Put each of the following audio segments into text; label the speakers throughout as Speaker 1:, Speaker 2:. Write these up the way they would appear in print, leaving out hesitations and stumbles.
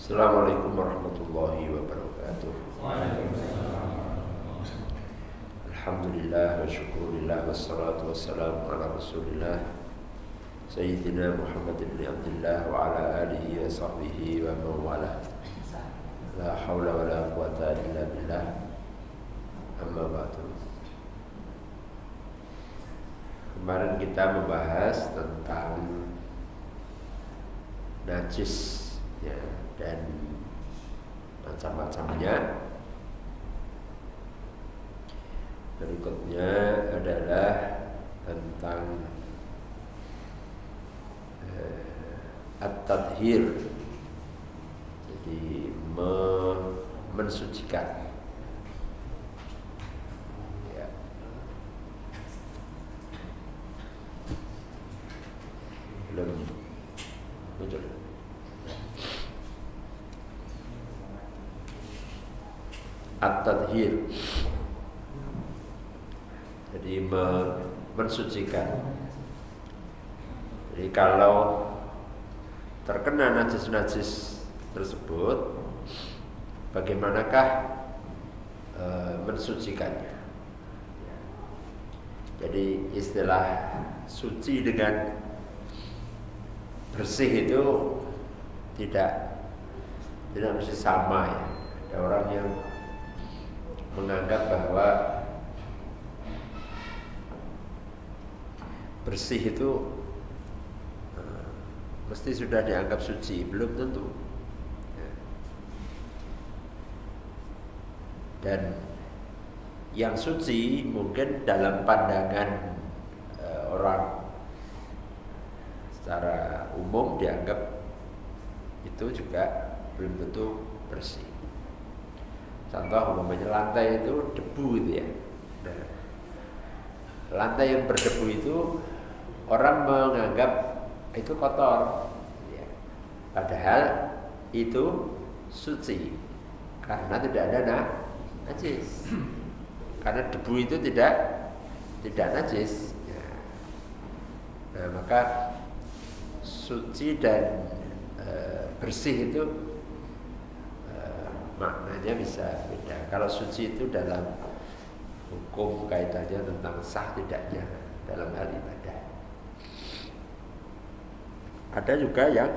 Speaker 1: Assalamualaikum warahmatullahi wabarakatuh. Alhamdulillah wa syukurillah wassalatu wassalamu ala rasulillah Sayyidina Muhammad ibn Abdullah wa ala alihi wa sahbihi wa mawala. La hawla wa la quwata illa billah. Amma ba'du. Kemarin kita membahas tentang najis ya, dan macam-macamnya. Berikutnya adalah tentang at-tadhir, jadi mensucikan ya. Belum muncul. At-tadhir, jadi mensucikan. Jadi kalau terkena najis-najis tersebut, bagaimanakah mensucikannya? Jadi istilah suci dengan bersih itu tidak mesti sama ya. Ada orang yang menganggap bahwa bersih itu mesti sudah dianggap suci. Belum tentu ya. Dan yang suci mungkin dalam pandangan orang secara umum dianggap itu juga belum tentu bersih. Contoh umpamanya lantai itu debu gitu ya. Nah, lantai yang berdebu itu orang menganggap itu kotor ya. Padahal itu suci karena tidak ada najis. Karena debu itu tidak najis ya. Nah, maka suci dan bersih itu maknanya bisa beda. Kalau suci itu dalam hukum kaitannya tentang sah tidaknya dalam hal ibadah. Ada juga yang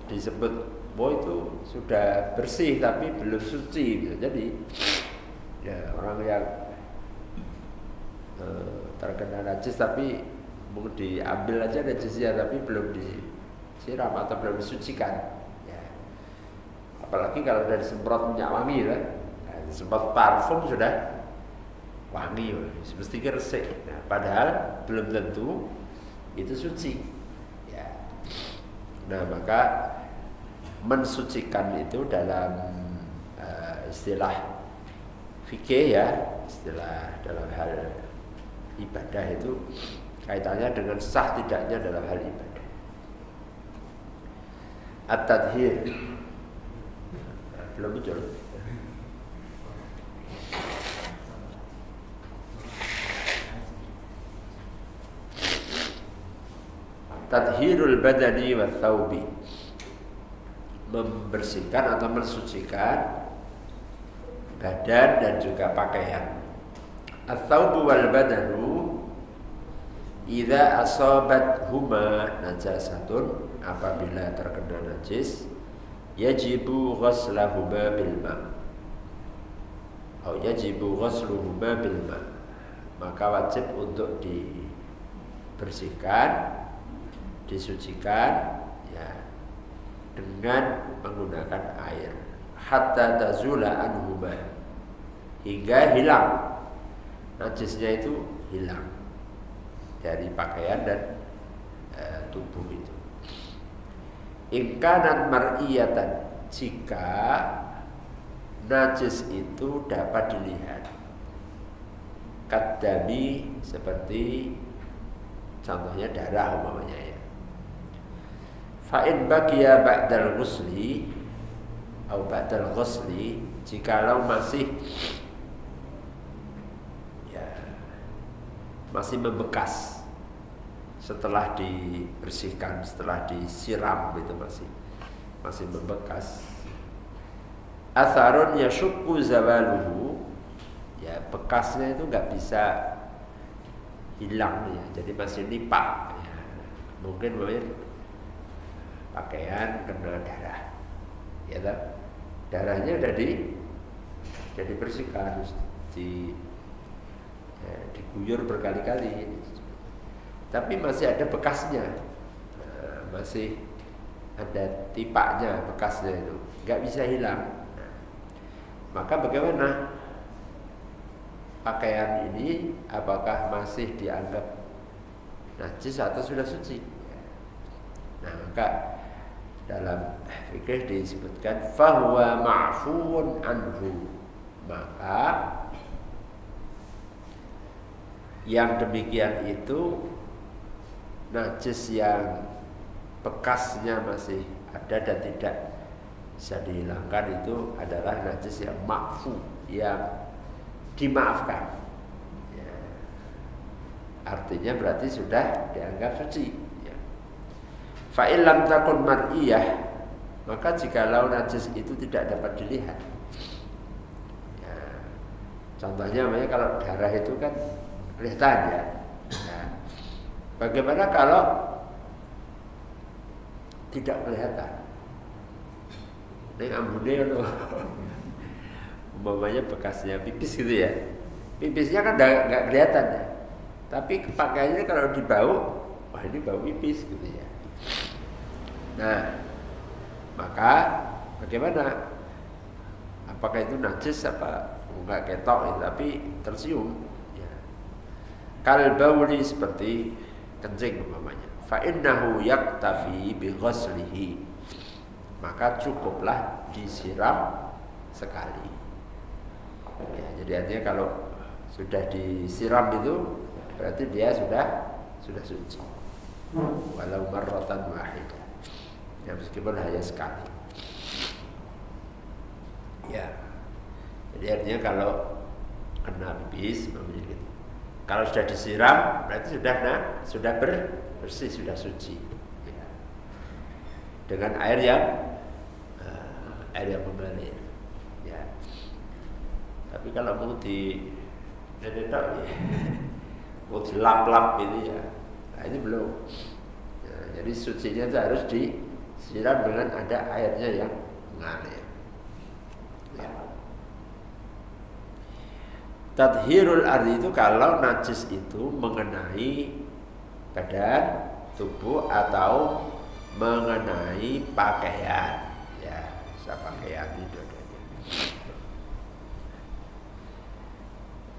Speaker 1: disebut itu sudah bersih tapi belum suci gitu. Jadi ya orang yang terkena najis tapi mau diambil aja najisnya tapi belum disiram atau belum disucikan. Apalagi kalau dari semprot minyak wangi kan, semprot parfum sudah wangi, semestinya resik. Nah, padahal belum tentu itu suci. Ya. Nah, maka mensucikan itu dalam istilah fikih ya, istilah dalam hal ibadah itu kaitannya dengan sah tidaknya dalam hal ibadah. At-tadhir belum muncul. Tadhirul badani wa thawbi, membersihkan atau mensucikan badan dan juga pakaian. At-thawbu wal badanu idza asabat huma najasatun, apabila terkena najis yajibu ghaslahuma bil ma' atau yajibu ghasluhuma bil ma', maka wajib untuk dibersihkan, disucikan ya dengan menggunakan air hatta tazula anhuma, hingga hilang najisnya, itu hilang dari pakaian dan tubuh itu. In kanat mar'iyatan, jika najis itu dapat dilihat, kadami, seperti contohnya darah umpamanya ya. Fa in baqiya ba'dal ghusli atau ba'dal ghusli, jikalau masih membekas setelah dibersihkan, setelah disiram, itu masih masih membekas. Atharun yashukku zawaluhu, ya bekasnya itu nggak bisa hilang ya, jadi masih nipak ya. Mungkin pakaian kena darah, ya tak? Darahnya udah dibersihkan, diguyur berkali-kali, tapi masih ada bekasnya, masih ada tipaknya, bekasnya itu nggak bisa hilang. Maka bagaimana pakaian ini, apakah masih dianggap najis atau sudah suci? Nah, maka dalam fikih disebutkan fahuwa ma'fuun anhu, maka yang demikian itu najis yang bekasnya masih ada dan tidak bisa dihilangkan, itu adalah najis yang ma'fu, yang dimaafkan ya. Artinya berarti sudah dianggap suci ya. Fa'il lam takun mar'iyah, maka jikalau najis itu tidak dapat dilihat ya. Contohnya kalau darah itu kan kelihatan ya. Nah, bagaimana kalau tidak kelihatan? Ini ambune loh. Umpamanya bekasnya pipis gitu ya. Pipisnya kan nggak kelihatan ya. Tapi pakaiannya kalau dibau, wah ini bau pipis gitu ya. Nah, maka bagaimana? Apakah itu najis apa enggak ketok ya, tapi tercium ya. Kal bauli, seperti kencing umpamanya. Fa innahu yaktafi bi ghuslihi, maka cukuplah disiram sekali ya. Jadi artinya kalau sudah disiram itu berarti dia sudah suci, walau marratan wahidah ya, meskipun hanya sekali ya. Jadi artinya kalau kena pipis gitu, kalau sudah disiram berarti sudah bersih, sudah suci ya. Dengan air yang mengalir ya. Tapi kalau mau mau dilap-lap ini ya, nah ini belum ya. Jadi sucinya itu harus disiram dengan ada airnya yang mengalir ya. Tadhirul ardi itu kalau najis itu mengenai badan, tubuh, atau mengenai pakaian ya, pakaian itu.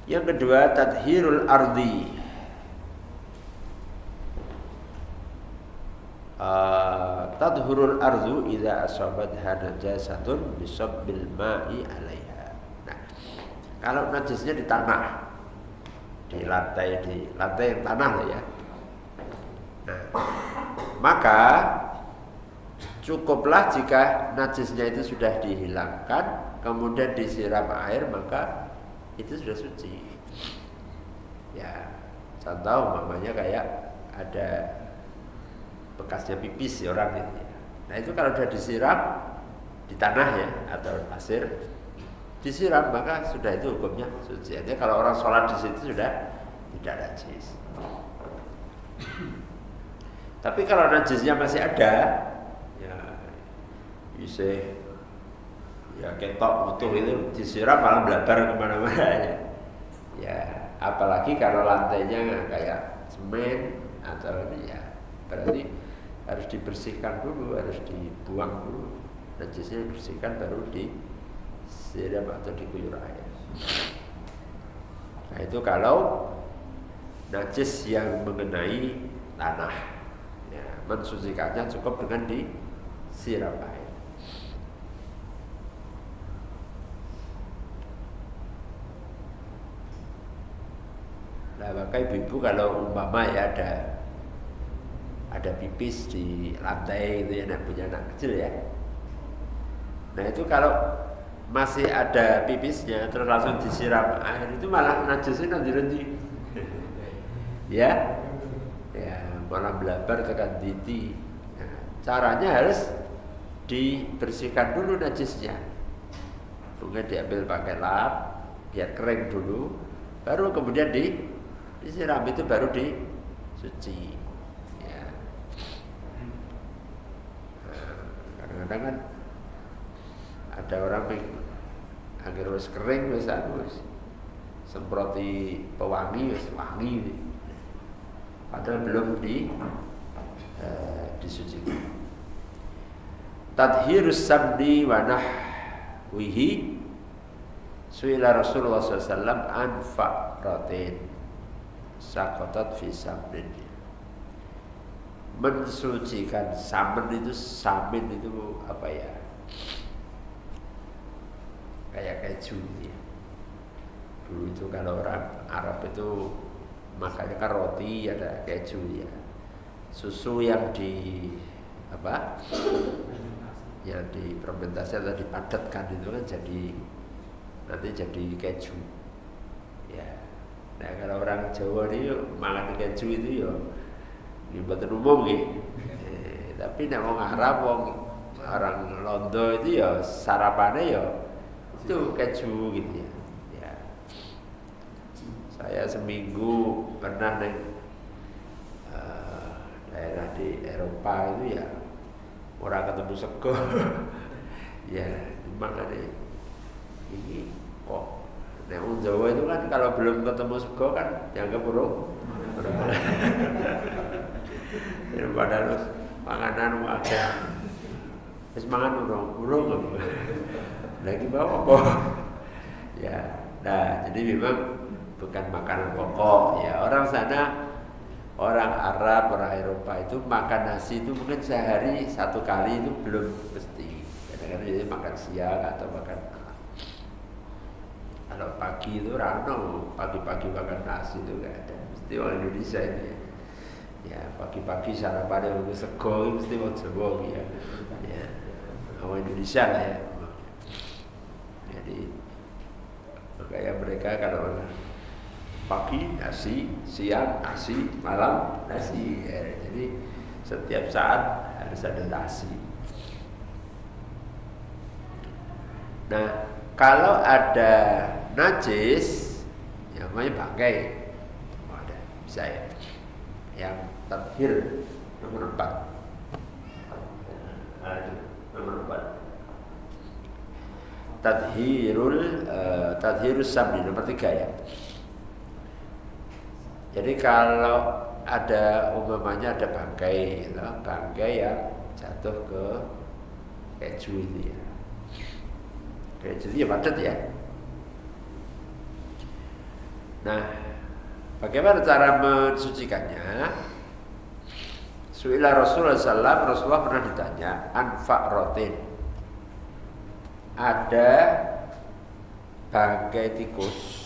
Speaker 1: Yang kedua, tadhirul ardi. Tadhurul ardu idza asabatha najasatun bisabbil ma'i 'alaiha. Nah, kalau najisnya di tanah, di lantai yang tanah lah ya. Nah, maka cukuplah jika najisnya itu sudah dihilangkan, kemudian disiram air, maka itu sudah suci. Ya, contoh umpamanya kayak ada bekasnya pipis ya orang itu. Nah, itu kalau sudah disiram di tanah ya atau pasir, disiram, maka sudah itu hukumnya suci. Artinya kalau orang sholat di situ sudah tidak najis. Tapi kalau najisnya masih ada, ya bisa ya ketok utuh itu disiram malah belabar kemana-mana ya. Ya, apalagi kalau lantainya kayak semen atau ya, berarti harus dibersihkan dulu, harus dibuang dulu. Najisnya dibersihkan baru disiram atau diguyur air. Nah, itu kalau najis yang mengenai tanah, ya, mensucikannya cukup dengan disiram air. Nah, maka ibu-ibu kalau umpama ya ada pipis di lantai itu ya, punya anak kecil ya. Nah, itu kalau masih ada pipisnya terus langsung disiram air, itu malah najisnya nanti ya, malah belabar tekan titi. Nah, caranya harus dibersihkan dulu najisnya. Mungkin diambil pakai lap, biar kering dulu, baru kemudian disiram, itu baru disuci. Ya. Kadang-kadang kan ada orang akhir wis kering wis semproti pewangi wis wangi, padahal belum disucikan. Tadhirus sabdi wa nahwihi suila Rasulullah SAW an fa'ratin sakotat fi sabdin. Mensucikan samin itu apa ya, kayak keju ya. Dulu itu kalau orang Arab itu makannya kan roti, ada keju ya, susu yang yang difermentasi atau dipadatkan itu kan nanti jadi keju ya. Nah kalau orang Jawa ini makan keju itu ya mboten umum ya. Tapi nek wong Arab, orang Londo itu ya sarapannya ya itu keju gitu ya. Ya. Saya seminggu pernah daerah di Eropa itu ya orang ketemu sego. Ya, makanya ini kok nek wong Jawa itu kan kalau belum ketemu sego kan dianggap burung. Ya padahal panganan wae. Wis mangan urung. Lagi bawa apa? Ya, nah jadi memang bukan makanan pokok ya. Orang sana, orang Arab, orang Eropa itu makan nasi itu mungkin sehari satu kali itu belum mesti. Kadang-kadang jadi makan siang atau makan malam. Kalau pagi itu rano, pagi-pagi makan nasi itu nggak ada. Mesti orang Indonesia ini ya. Ya pagi-pagi sarapan yang sego mesti mau Jawa ya. Ya, orang Indonesia lah ya. Jadi kayak mereka kalau pagi nasi, siang nasi, malam nasi ya. Jadi setiap saat harus ada nasi. Nah kalau ada najis yang namanya bangkai, ada bisa ya, yang tadhir nomor 4. Nomor 4 tadhirus sabdi nomor 3 ya. Jadi kalau ada umpamanya ada bangkai yang jatuh ke keju itu ya, keju itu ya padat ya. Nah bagaimana cara mensucikannya? Suila Rasulullah SAW, Rasulullah pernah ditanya anfa'rotin, ada bangkai tikus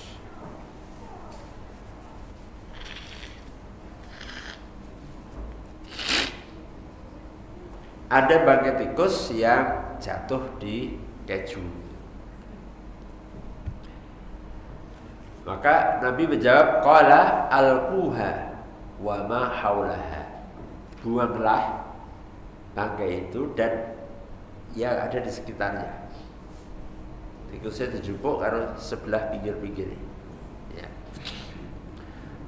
Speaker 1: yang jatuh di keju. Maka Nabi menjawab, qala alquha wa ma haulaha, buanglah bangkai itu dan yang ada di sekitarnya. Tikusnya dijupuk karo sebelah pinggir-pinggir. Ya.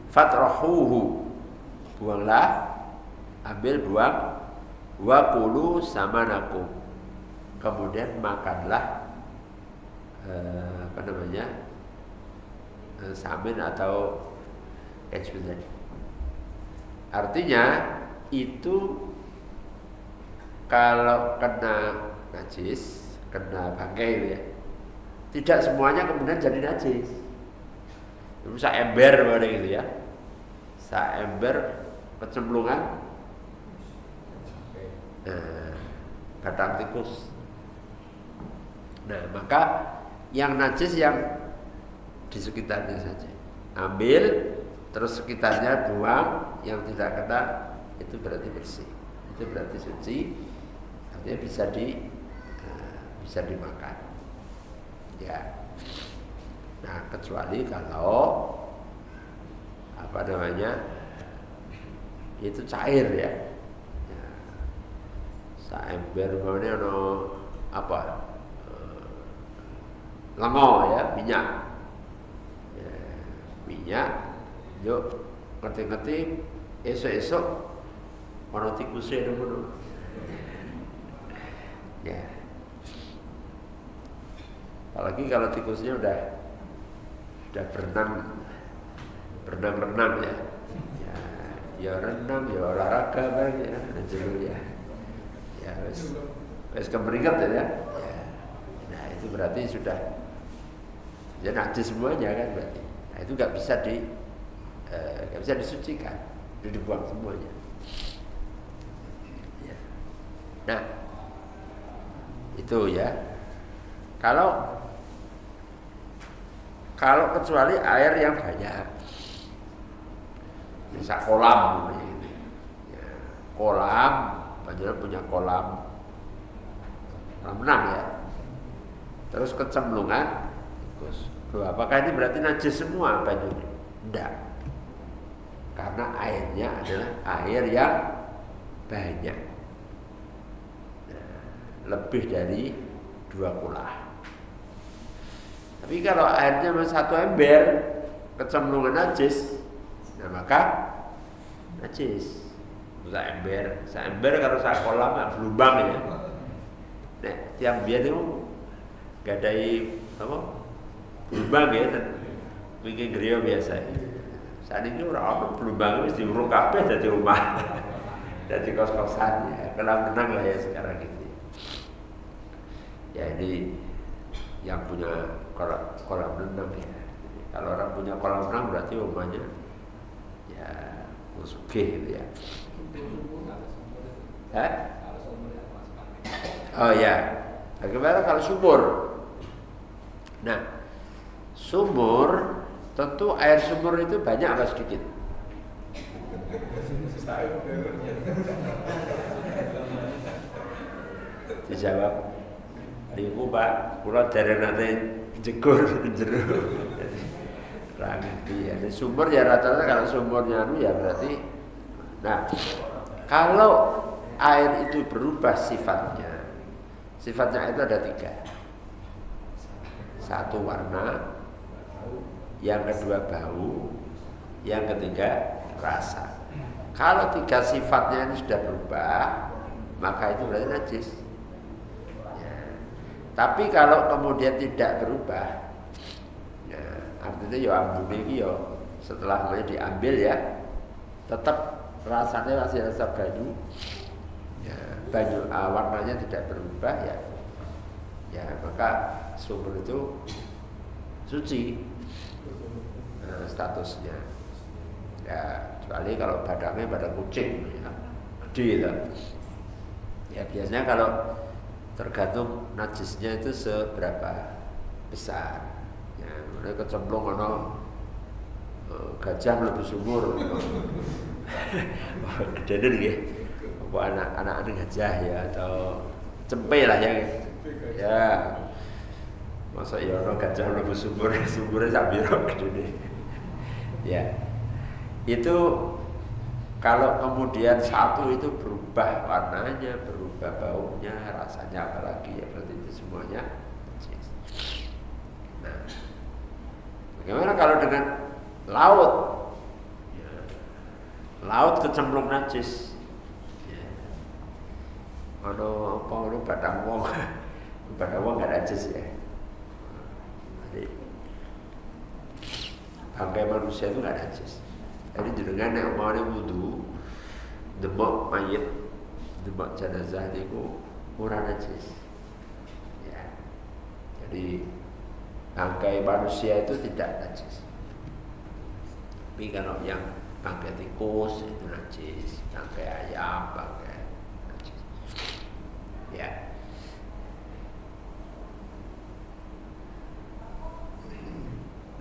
Speaker 1: Fatrahuhu, buanglah, buang, wa kulu samanakum, kemudian makanlah samin atau keju tadi. Artinya itu kalau kena najis, kena bangkai ya, tidak semuanya kemudian jadi najis. Bisa ember gitu ya, ember kecemplungan batang tikus. Nah maka yang najis yang di sekitarnya saja, ambil, terus sekitarnya buang, yang tidak kena itu berarti bersih, itu berarti suci, artinya bisa dimakan ya. Nah kecuali kalau itu cair ya, Saember mana ono apa? Lengo ya, minyak. Ya, minyak. Yuk ngerti-ngerti esok-esok ono tikusnya ngono. Ya. Apalagi kalau tikusnya udah berenang ya. Ya renang, ya olahraga kan ya, jero ya. Ya wes kemeringat ya. Nah, itu berarti sudah ya najis semuanya kan berarti. Nah, itu nggak bisa disucikan, itu dibuang semuanya. Ya. Nah, itu ya. Kalau kecuali air yang banyak, bisa kolam, ya, kolam, Panjenengan punya kolam renang ya, terus kecemplungan, terus apakah ini berarti najis semua banyunya? Tidak, karena airnya adalah air yang banyak, lebih dari 2 kulah. Tapi kalau airnya masih 1 ember, kecemplungan najis, nah maka najis. Seember kalau sak kolam berlubang ya. Nek tiang biyen itu gadai apa? Berlubang ya, bikin griya biasa. Saat ini orang berlubang wis diuruk kabeh dadi rumah. Dadi kos-kosan ya, kolam renang lah ya sekarang gitu. Ya ini yang punya kolam renang ya. Kalau orang punya kolam renang berarti rumahnya ya sugih gitu ya. Oh ya, bagaimana kalau sumur? Nah, sumur tentu air sumur itu banyak atau sedikit? Dijawab, niku Pak, kula dereng nate jegur jero. Rangi ya, sumur ya rata-rata kalau sumurnya ya berarti. Nah, kalau air itu berubah sifatnya itu ada 3. 1 warna, yang kedua bau, yang ketiga rasa. Kalau 3 sifatnya ini sudah berubah, maka itu berarti najis. Ya. Tapi kalau kemudian tidak berubah, ya, artinya ya ambune iki ya setelah diambil ya tetap rasanya masih rasa banyu, ya, warnanya tidak berubah ya maka sumur itu suci statusnya. Ya kecuali kalau badannya badan kucing, ya, gede lah. Ya biasanya kalau tergantung najisnya itu seberapa besar. Ya, mereka kecemplung gajah lebih sumur. Gede nggih. Apa anak gajah ya atau cempe lah ya. Ya. Masa ya ono gajah mlebu sumurnya sak piro gedene. Ya. Itu kalau kemudian satu itu berubah warnanya, berubah baunya, rasanya apalagi ya berarti itu semuanya najis. Nah, bagaimana kalau dengan laut? Laut kecemplung najis. Ya. Ono batang wong. Batang wong gak najis ya. Jadi bangkai manusia itu gak najis. Jadi jenengan nek umane wudu, demok mayit, demok jenazah niku ora najis. Ya. Jadi bangkai manusia itu tidak najis. Tapi kalau yang bangkai tikus itu najis, bangkai ayam, bangkai najis. Ya.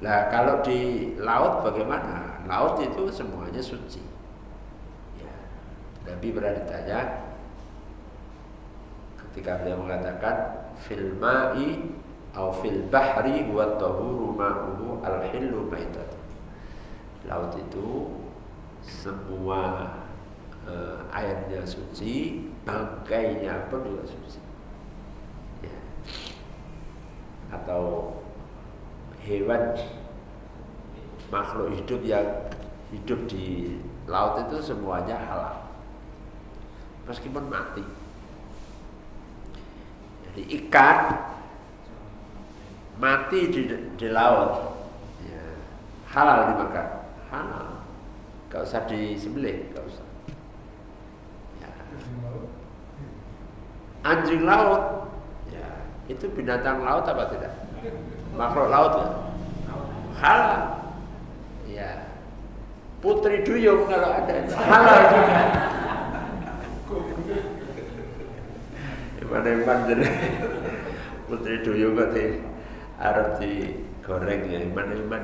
Speaker 1: Nah kalau di laut bagaimana? Laut itu semuanya suci. Ya. Nabi pernah ditanya ketika beliau mengatakan fil ma'i au fil bahri wa tahuru ma'uhu al-hillu maitat. Laut itu semua airnya suci, bangkainya pun juga suci. Ya. Atau hewan makhluk hidup yang hidup di laut itu semuanya halal meskipun mati. Jadi ikan mati di laut ya, halal dimakan, halal, gak usah disembelih, gak usah ya. Anjing laut ya, itu binatang laut apa tidak? Makhluk laut ya? Halal ya. Putri duyung kalau ada halal juga. Iman jadi putri duyung kok harus digoreng ya, iman.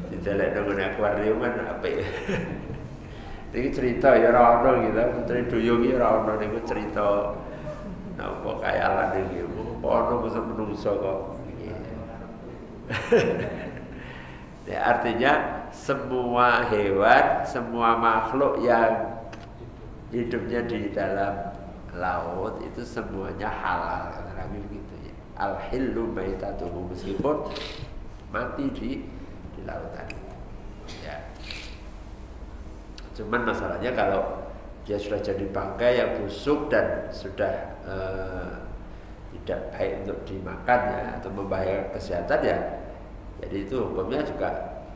Speaker 1: Didelek nang akuarium kan apik. Iki cerita ya ora ono gitu, putri duyung ya ora ono niku cerita napa khayalan iki. Ono bisa menungso kok. Ya, artinya semua hewan, semua makhluk yang hidupnya di dalam laut itu semuanya halal, kata Nabi begitu ya. Al-hillu maitatuhu, meskipun mati di lautan. Ya. Cuman masalahnya kalau dia sudah jadi bangkai yang busuk dan sudah tidak baik untuk dimakan ya, atau membahayakan kesehatan ya, jadi itu hukumnya juga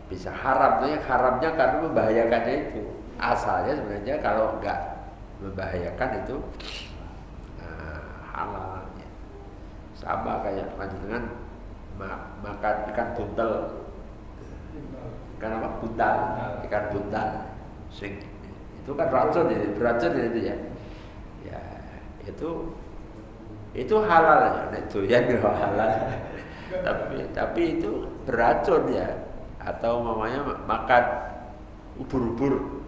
Speaker 1: bisa haram. Yang haramnya karena membahayakannya itu. Asalnya sebenarnya kalau enggak membahayakan itu halal ya. Sama kayak dengan makan ikan buntel. Ikan apa? Buntal. Ikan buntal. Itu kan racun ya, beracun itu ya. Ya, itu halal ya, itu ya halal. Tapi itu beracun ya, atau mamanya makan ubur-ubur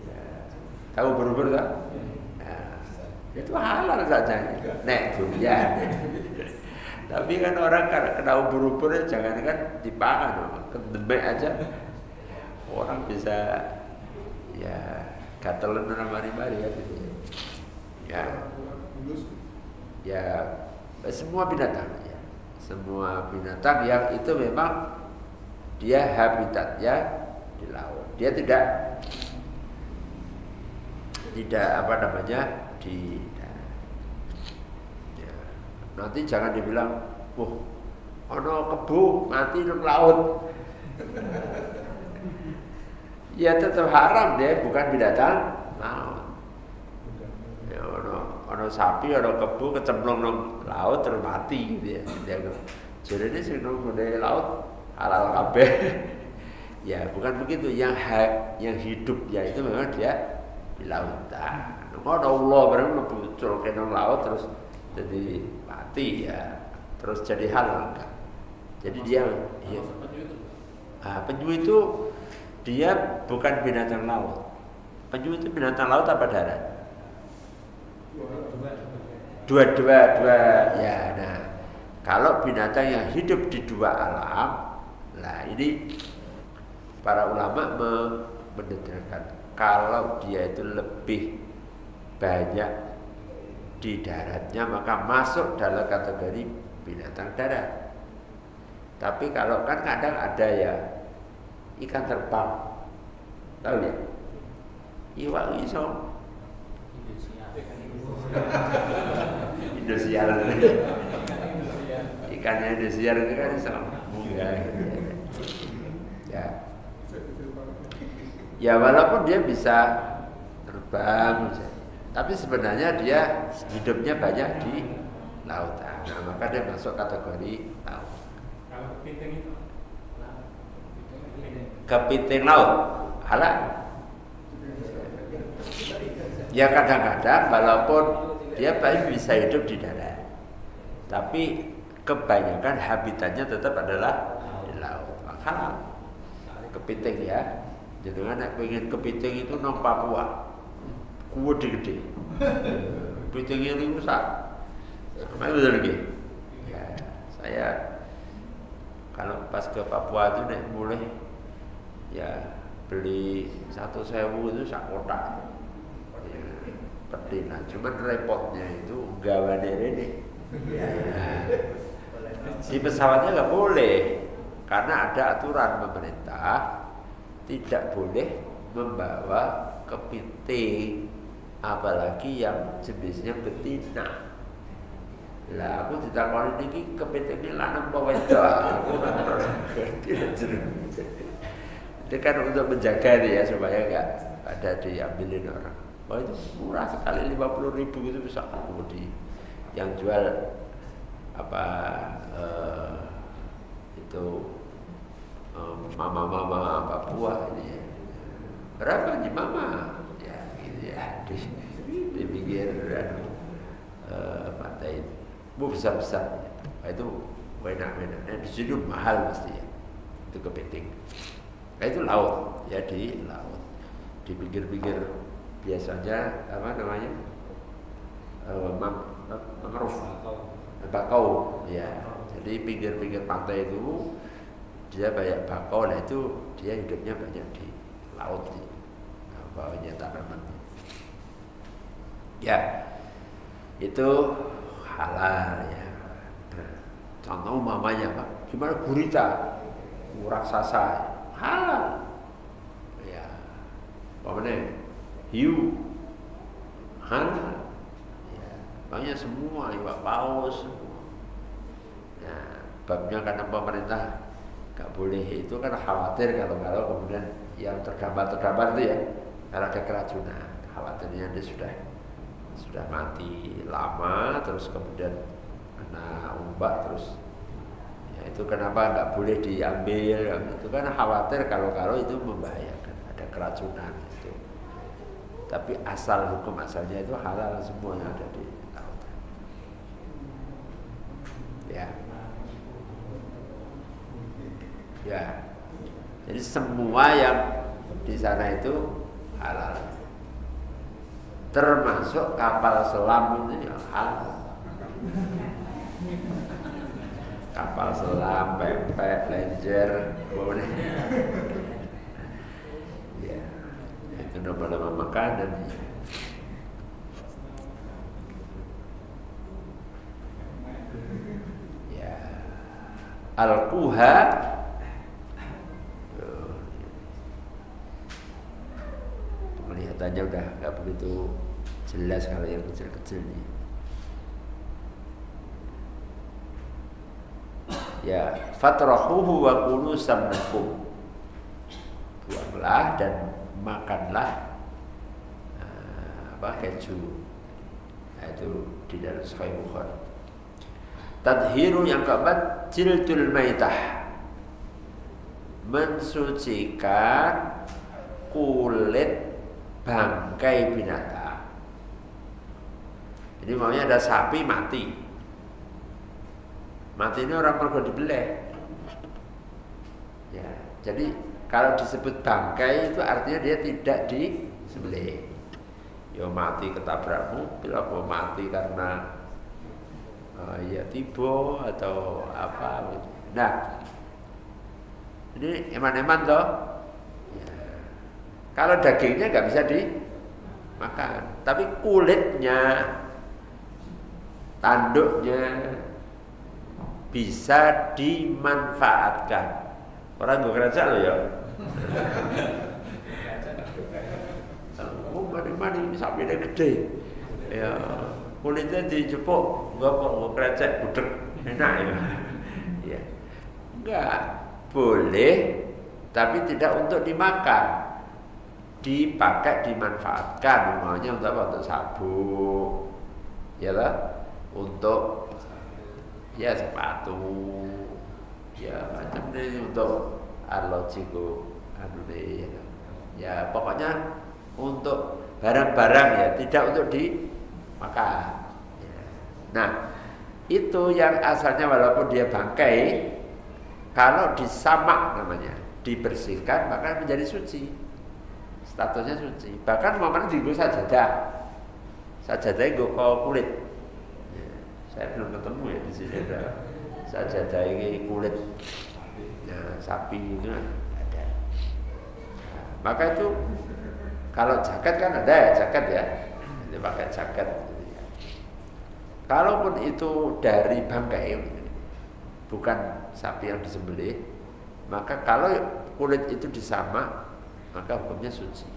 Speaker 1: ya. Tahu ubur-ubur tak? Ya, itu halal saja nek durian. Tapi kan orang kena ubur-ubur jangan kan dipangan, kedemek aja orang bisa ya gatelan mari-mari ya gitu. Ya semua binatang ya. Semua binatang yang itu memang dia habitatnya di laut. Dia tidak apa namanya di ya. Nanti jangan dibilang, ono kebo mati di laut. Ya tetap haram, dia bukan binatang laut. Ya, ono sapi, ono kebo kecemplung nang laut terus mati gitu ya. Jadi ini sing nang laut halal kabeh. Ya bukan begitu. Yang hidupnya itu memang dia di lautan. Ono Allah bareng muncul ke nang laut terus jadi mati ya. Terus jadi halal enggak. Jadi dia ya. Penyu itu dia bukan binatang laut. Penyu itu binatang laut apa darat? Dua ya. Nah, kalau binatang yang hidup di dua alam, nah ini para ulama mendetailkan kalau dia itu lebih banyak di daratnya maka masuk dalam kategori binatang darat. Tapi kalau kan kadang ada ya ikan terbang, tahu ya? Iwak iso Indosiar. Ikannya Indosiar itu kan iso munggah. Ya walaupun dia bisa terbang, tapi sebenarnya dia hidupnya banyak di lautan. Nah, maka dia masuk kategori laut. Kepiting laut halal. Ya kadang-kadang walaupun dia paling bisa hidup di darat, tapi kebanyakan habitatnya tetap adalah di laut. Halal. Kepiting ya. Jadi kan pengen kepiting itu nang Papua, gede-gede. Kepitingnya ini rusak. Sama betul lagi. Ya, saya kalau pas ke Papua itu naik mulai ya beli 1.000 itu sak kotak. Ya, betina. Cuman repotnya itu gawane rene. Ya. Di pesawatnya nggak boleh karena ada aturan pemerintah tidak boleh membawa kepiting apalagi yang jenisnya betina. Lah aku ditakoni niki kepiting lanang apa wedok. Aku ora ngerti. Itu kan untuk menjaga ya supaya nggak ada diambilin orang. Oh itu murah sekali 50.000 itu bisa di yang jual apa itu mama Papua ini ya. Berapa nih mama? Ya gitu ya di pinggir pantai itu. Besar-besar. Nah, itu enak-enak. Nah, di sini mahal mesti ya. Itu kepiting. Nah, itu laut ya di laut. Di pinggir-pinggir biasanya apa namanya? Mangrove. Bakau ya. Jadi pinggir-pinggir pantai itu dia banyak bakau, nah itu dia hidupnya banyak di laut di bawahnya tanaman. Ya, itu halal ya. Nah, contoh mamanya Pak, gimana gurita, raksasa, halal. Ya, apa namanya? Hiu, halal. Ya, banyak semua, iwak paus. Nah, babnya karena pemerintah nggak boleh itu kan khawatir kalau kemudian yang terdampar itu ya karena ada keracunan, khawatirnya dia sudah mati lama terus kemudian kena ombak terus ya itu kenapa nggak boleh diambil itu kan khawatir kalau itu membahayakan ada keracunan itu. Tapi hukum asalnya itu halal semua yang ada di lautan. Ya. Ya, jadi semua yang di sana itu halal, termasuk kapal selam itu ya halal. Kapal selam, pempek, lenjer, boleh. Ya, itu nama-nama makanan. Ya, al-quha. Kelihatannya udah nggak begitu jelas kalau yang kecil-kecil nih. Ya, fatrahuhu wa kulu samnakum. Buanglah dan makanlah keju. Nah, itu di dalam Sahih Bukhari. Tadhiru yang keempat jildul maitah. Mensucikan kulit bangkai binatang. Jadi maunya ada sapi mati. Mati ini orang perlu dibelah. Ya, jadi kalau disebut bangkai itu artinya dia tidak disembelih. Ya mati ketabrak mobil, apa mati karena ya tiba atau apa gitu. Nah, ini eman-eman toh. Kalau dagingnya nggak bisa dimakan, tapi kulitnya, tanduknya bisa dimanfaatkan. Orang gue kerja loh ya. Oh mana ini sapinya gede, ya kulitnya dijepuk, gue kerja budek enak ya. Ya, nggak boleh, tapi tidak untuk dimakan. Dipakai, dimanfaatkan, namanya untuk apa? Untuk sabuk, ya lah, untuk ya sepatu, ya macam ini untuk arlojiku, ya pokoknya untuk barang-barang ya, tidak untuk dimakan. Ya. Nah, itu yang asalnya walaupun dia bangkai, kalau disamak namanya, dibersihkan maka menjadi suci. Statusnya suci. Bahkan momennya digo sajadah. Sajadah gue kulit. Ya, saya belum ketemu ya di sini ada sajadah ini kulit. Nah, sapi itu ada. Nah, maka itu kalau jaket kan ada ya jaket ya. Ini pakai jaket. Kalaupun itu dari bangkai, bukan sapi yang disembelih, maka kalau kulit itu disamak, maka hukumnya suci.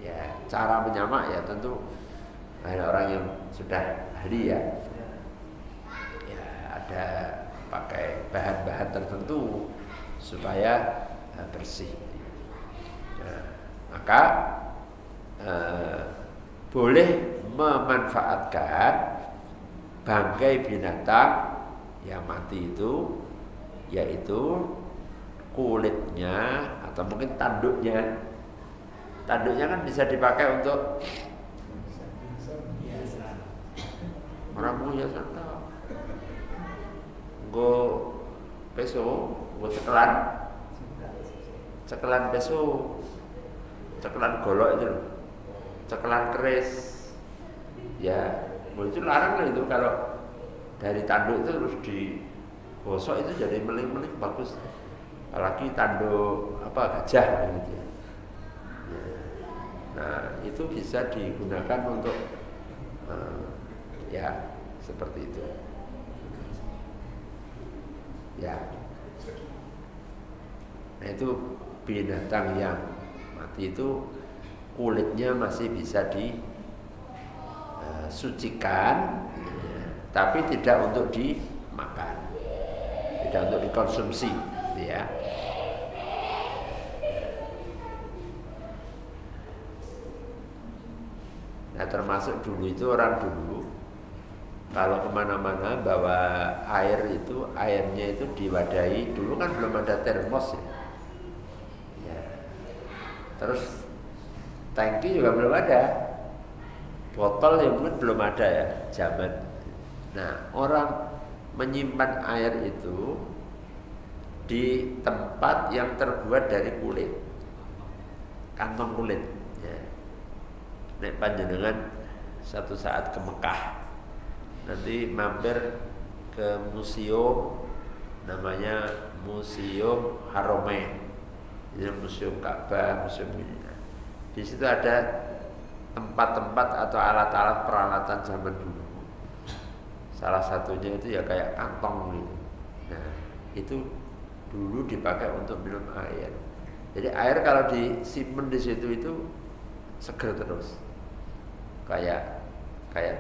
Speaker 1: Ya, cara menyamak ya tentu ada orang yang sudah ahli ya. Ya, ada pakai bahan-bahan tertentu supaya bersih. Nah, maka boleh memanfaatkan bangkai binatang yang mati itu, yaitu kulitnya atau mungkin tanduknya. Tanduknya kan bisa dipakai untuk orang punya santai. Nggo peso, nggo cekelan peso, cekelan golok itu, cekelan keris. Ya, itu larang lah itu kalau dari tanduk itu terus digosok itu jadi meling-meling bagus. Apalagi tanduk gajah gitu ya. Nah, itu bisa digunakan untuk ya seperti itu. Ya. Nah, itu binatang yang mati itu kulitnya masih bisa disucikan, tapi tidak untuk dimakan, tidak untuk dikonsumsi, ya. Nah, termasuk dulu itu orang dulu kalau kemana-mana bawa air itu, airnya itu diwadahi. Dulu kan belum ada termos ya. Ya. Terus tangki juga belum ada, botol ya mungkin belum ada ya zaman. Nah, orang menyimpan air itu di tempat yang terbuat dari kulit, kantong kulit. Ya. Nek panjenengan satu saat ke Mekah, nanti mampir ke museum namanya Museum Haramain. Ini museum Ka'bah, museum ini. Di situ ada tempat-tempat atau alat-alat peralatan zaman dulu. Salah satunya itu ya kayak kantong gitu. Nah, itu dulu dipakai untuk minum air. Jadi air kalau disimpan di situ itu seger terus. Kayak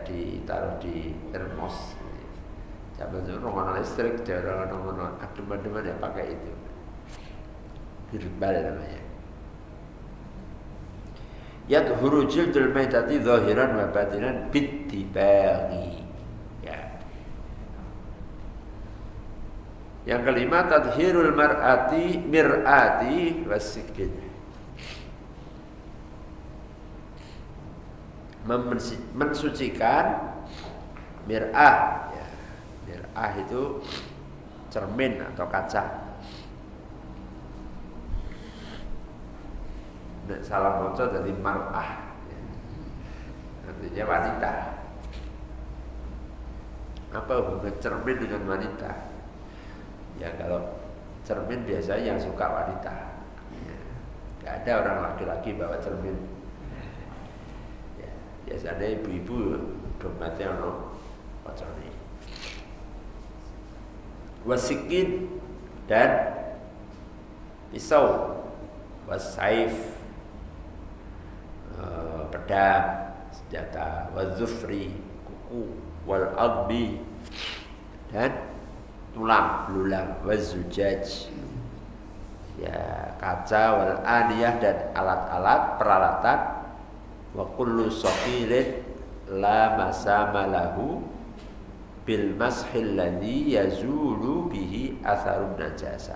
Speaker 1: ditaruh di termos. Zaman itu orang listrik, orang adem-ademan ya pakai itu. Birbal namanya. Yadhuru jildul maitati zahiran wa batinan bittibaghi. Ya. Yang kelima, tadhirul mir'ati wasikin. Mensucikan mir'ah. Ya. Mir'ah itu cermin atau kaca. Nek salah maca dari mar'ah, artinya wanita. Apa hubungan cermin dengan wanita? Ya kalau cermin biasanya yang suka wanita. Ya. Gak ada orang laki-laki bawa cermin. Ya. Biasanya ibu-ibu dompetnya ono pocone. Wasikin dan pisau, wasaif, pedang, senjata, wazufri, kuku, wal adbi, dan tulang belulang, wazujaj, ya kaca, wal aniyah, dan alat-alat peralatan, wa kullu saqilin la masama lahu bil mashil ladzi yazulu bihi atharun najasa.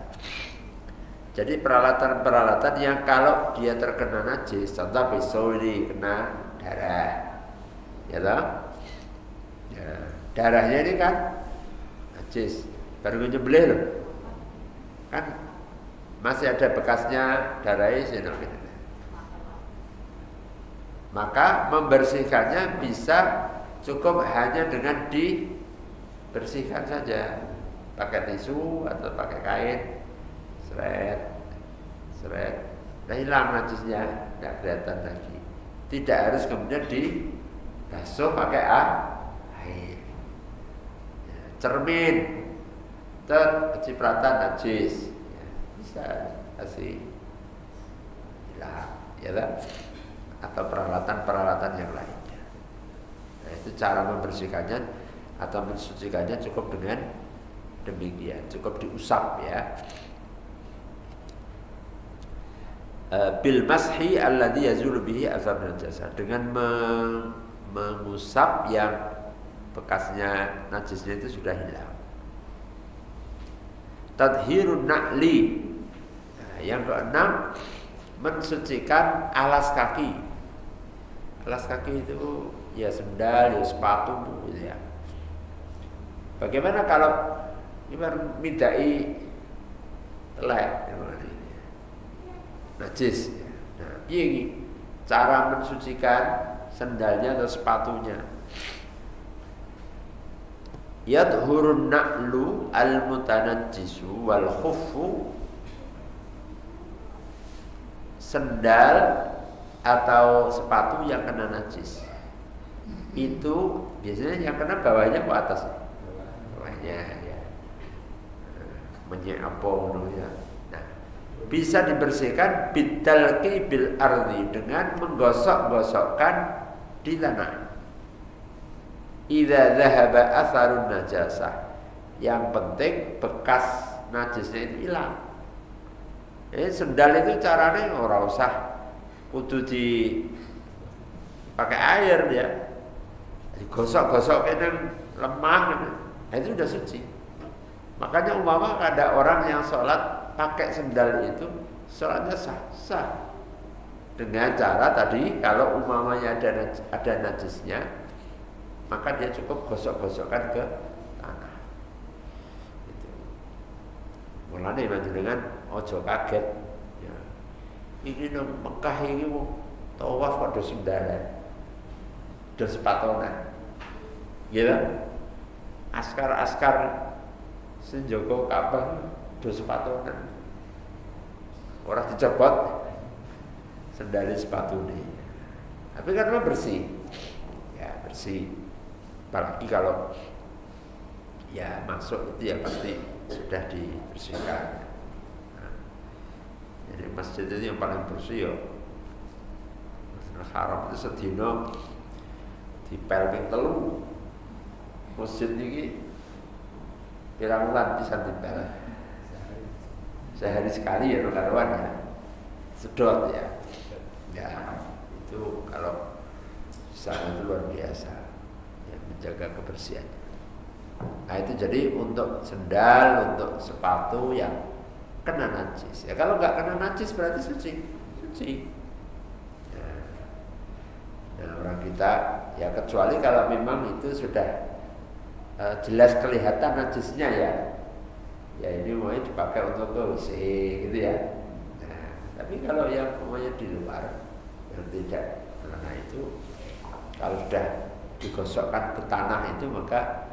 Speaker 1: Jadi peralatan-peralatan yang kalau dia terkena najis, contoh pisau ini kena darah, ya toh? Ya, darahnya ini kan najis, baru nyembelih loh, kan masih ada bekasnya darahnya sini. Maka membersihkannya bisa cukup hanya dengan dibersihkan saja, pakai tisu atau pakai kain. Seret, nah hilang najisnya, nggak kelihatan lagi. Tidak harus kemudian basuh pakai air. Ya, cermin, kecipratan najis, ya, bisa kasih hilang, ya kan? Atau peralatan-peralatan yang lainnya. Nah, itu cara membersihkannya atau mensucikannya cukup dengan demikian, cukup diusap ya. Bil mashi alladhi yazulu bihi athar najasa, dengan mengusap yang bekasnya najisnya itu sudah hilang. Tadhirun na'li. Nah, yang keenam, mensucikan alas kaki. Alas kaki itu ya sendal, ya sepatu gitu ya. Bagaimana kalau ibarat midai telek najis ya. Nah, ini cara mensucikan sendalnya atau sepatunya. Yadhurun na'lu al-mutanajjisu wal khuffu, sendal atau sepatu yang kena najis itu biasanya yang kena bawahnya ke atas, bawahnya ya, menyapong ya. Nah, bisa dibersihkan bidalqi bil ardi, dengan menggosok-gosokkan di tanah. Idza dhahaba atharun najasah, yang penting bekas najisnya itu hilang. Sendal itu caranya ora usah kudu di pakai air ya, digosok-gosok kan lemah, nah itu udah suci. Makanya umpama ada orang yang sholat pakai sendal itu, sholatnya sah dengan cara tadi, kalau umpamanya ada najisnya, maka dia cukup gosok-gosokkan ke tanah. Itu. Mulane dengan ojo kaget. Ya. Ini nang Mekah ini tawaf kok do sendalan, do sepatonan, gitu. Askar senjoko Ka'bah do sepatonan, orang dicopot sendalnya sepatu nih. Tapi kan bersih, ya bersih. Apalagi kalau ya masuk itu ya pasti sudah dibersihkan. Jadi masjid itu yang paling bersih ya Masjidil Haram itu sedina dipelping telu. Masjid ini pirang wulan bisa dipel. Sehari sekali ya karuan ya. Sedot ya. Ya, itu kalau sana itu luar biasa ya, menjaga kebersihannya. Nah itu jadi untuk sendal, untuk sepatu yang kena najis. Ya kalau nggak kena najis berarti suci. Nah orang kita ya kecuali kalau memang itu sudah jelas kelihatan najisnya ya ini mau dipakai untuk ke WC gitu ya. Nah, tapi kalau yang semuanya di luar yang tidak, nah itu kalau sudah digosokkan ke tanah itu maka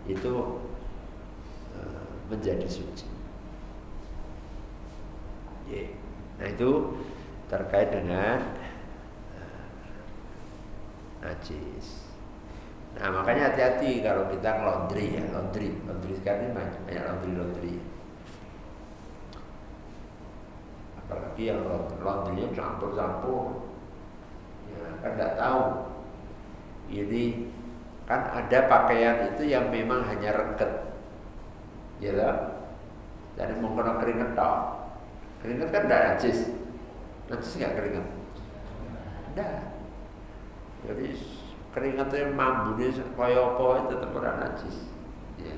Speaker 1: itu menjadi suci. Nah itu terkait dengan najis. Nah makanya hati-hati kalau kita laundry ya, laundry sekarang ini banyak laundry. Apalagi yang laundrynya campur-campur, ya kan nggak tahu. Jadi kan ada pakaian itu yang memang hanya rengket, ya lah. Jadi mau kena keringet tak. Keringat kan tidak najis nggak keringat? Tidak. Jadi keringatnya mambunya kaya apa itu tetap ora najis. Ya.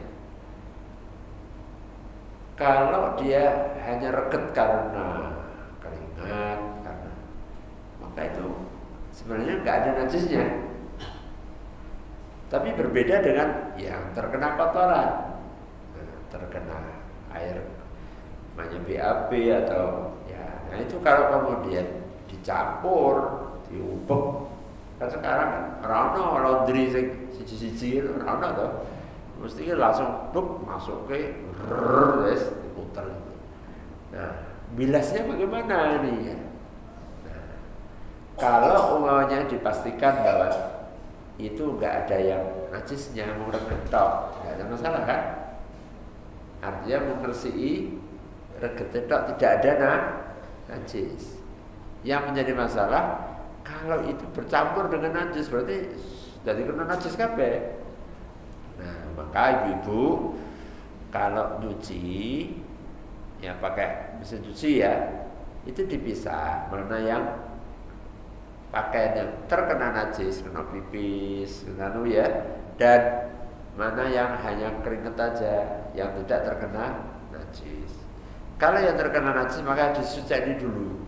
Speaker 1: Kalau dia hanya reket karena keringat, maka itu sebenarnya nggak ada najisnya. Tapi berbeda dengan yang terkena kotoran, terkena air banyak BAB atau ya, nah itu kalau kemudian dicampur, diubek, kan sekarang rano laundry siji-siji itu rano tuh, mesti langsung masuk ke res diputar. Nah, bilasnya bagaimana ini ya? Nah, kalau umpamanya dipastikan bahwa itu nggak ada yang najisnya, mau reget tok, nggak ada masalah kan? Artinya mengersii reget tok, tidak ada najis. Yang menjadi masalah kalau itu bercampur dengan najis, berarti jadi kena najis kabeh. Nah, maka ibu-ibu kalau nyuci ya pakai mesin cuci ya, itu dipisah mana yang pakaian yang terkena najis, kena pipis, kena ya, dan mana yang hanya keringet aja, yang tidak terkena najis. Kalau yang terkena najis maka disuci dulu,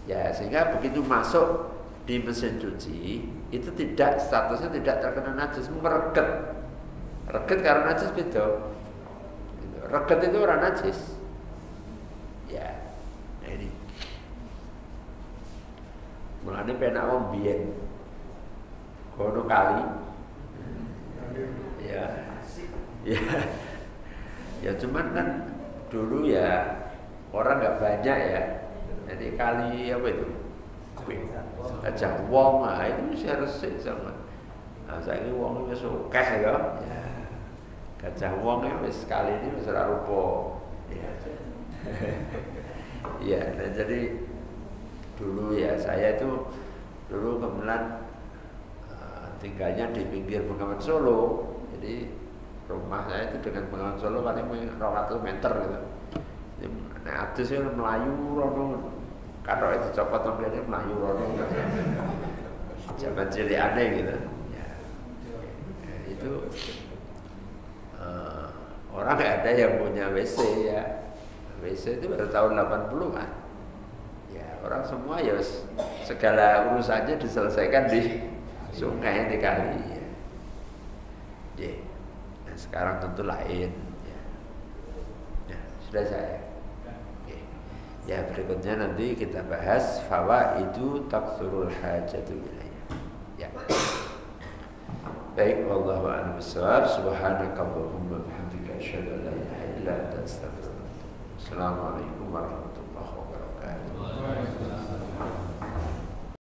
Speaker 1: ya sehingga begitu masuk di mesin cuci itu tidak statusnya tidak terkena najis, mereget. Reget karena najis beda. Reget itu orang najis. Ya, nah ini. Mulane penak wong biyen. Kono kali. Ya. Ya. Ya cuman kan dulu ya orang nggak banyak ya. Jadi kali apa itu? Gajah wong itu harus resik sama. Nah, saiki wong wis akeh ya. Gajah wong wis kali ini wis ora rupa. Ya. Ya, nah jadi dulu ya saya itu dulu kebetulan tinggalnya di pinggir Bengawan Solo. Jadi rumah saya itu dengan Bengawan Solo paling 200 meter gitu. Nek adus itu melayu rono. Kalau itu copot tombelnya melayu rono. Jaman cilik aneh gitu. Ya. Itu orang nggak ada yang punya WC ya. WC itu baru tahun 80-an. Ya, orang semua ya segala urusannya diselesaikan di sungai, di kali ya. Ya. Nah, sekarang tentu lain ya. Ya, sudah saya. Oke. Ya, berikutnya nanti kita bahas fawaidu taksurul hajatu ilayya. Ya. Baik, wallahu a'lam bishawab. Subhanakallahumma bihamdika asyhadu an la ilaha illa anta astaghfiruka wa atubu ilaik. Assalamualaikum warahmatullahi wabarakatuh.